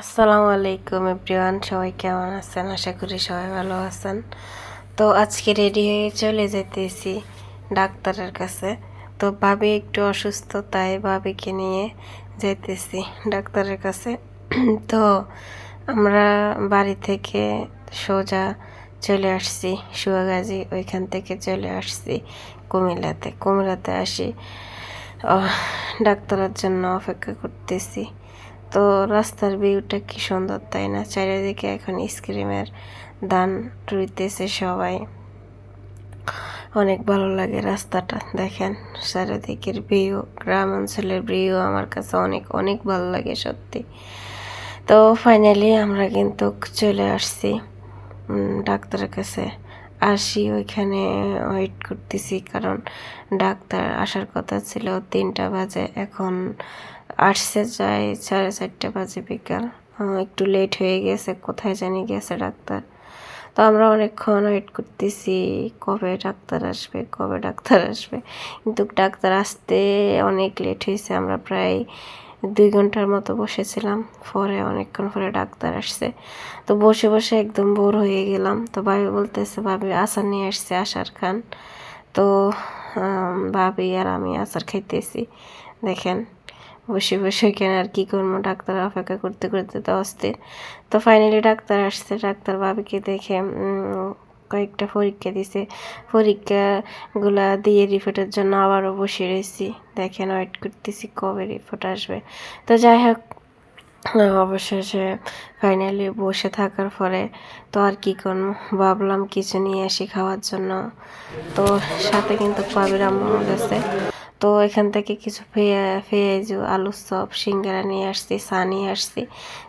আসসালামু আলাইকুম এভরিওয়ান, সবাই কেমন আছেন? আশা করি সবাই ভালো আছেন। তো আজকে রেডি হয়ে চলে যেতেছি ডাক্তারের কাছে। তো ভাবি একটু অসুস্থ, তাই ভাবিকে নিয়ে যেতেছি ডাক্তারের কাছে। তো আমরা বাড়ি থেকে সোজা চলে আসছি সুয়াগাজী, ওইখান থেকে চলে আসছি কুমিল্লাতে আসি ডাক্তারের জন্য অপেক্ষা করতেছি। তো রাস্তার ভিউটা কি সুন্দর, তাই না? চারিদিকে এখন স্ক্রিমের দান রইতেছে সবাই, অনেক ভালো লাগে রাস্তাটা। দেখেন চারিদিকের ভিউ, গ্রাম অঞ্চলের ভিউ আমার কাছে অনেক অনেক ভালো লাগে সত্যি। তো ফাইনালি আমরা কিন্তু চলে আসছি ডাক্তারের কাছে। আসি ওইখানে ওয়েট করতেছি, কারণ ডাক্তার আসার কথা ছিল 3টা বাজে, এখন আসছে যাই 4:30 বাজে বিকাল। একটু লেট হয়ে গেছে, কোথায় জানি গেছে ডাক্তার। তো আমরা অনেকক্ষণ ওয়েট করতেছি কবে ডাক্তার আসবে, কিন্তু ডাক্তার আসতে অনেক লেট হয়েছে। আমরা প্রায় 2 ঘন্টার মতো বসেছিলাম, পরে অনেকক্ষণ পরে ডাক্তার আসছে। তো বসে বসে একদম বোর হয়ে গেলাম। তো ভাবি বলতেছে, ভাবি আচার নিয়ে আসছে, আচার খান। তো ভাবি আর আমি আচার খাইতেছি। দেখেন বসে বসে এখানে আর কি করবো, ডাক্তার অপেক্ষা করতে করতে তো অস্থির। তো ফাইনালি ডাক্তার আসছে। ডাক্তার ভাবিকে দেখে কয়েকটা পরীক্ষা দিছে। পরীক্ষাগুলা দিয়ে রিপোর্টের জন্য আবারও বসে রয়েছি। দেখেন ওয়েট করতেছি কবে রিপোর্ট আসবে। তো যাই হোক, অবশেষে ফাইনালি বসে থাকার পরে তো আর কি করবো, ভাবলাম কিছু নিয়ে আসি খাওয়ার জন্য। তো সাথে কিন্তু ভাবির আম্মু গেছে। তো এখান থেকে কিছু পেঁয়াজু, আলুর চপ, সিঙ্গারা নিয়ে আসছি, চা নিয়ে আসছি।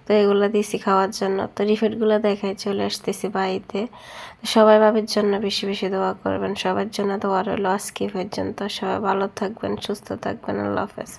তো এগুলো দিয়েছি খাওয়ার জন্য। তো রিপোর্টগুলো দেখাই চলে আসতেছি বাড়িতে। সবাই ভাবির জন্য বেশি বেশি দোয়া করবেন। সবার জন্য দোয়া রইল আজকে পর্যন্ত। সবাই ভালো থাকবেন, সুস্থ থাকবেন। আল্লাহ হাফেজ।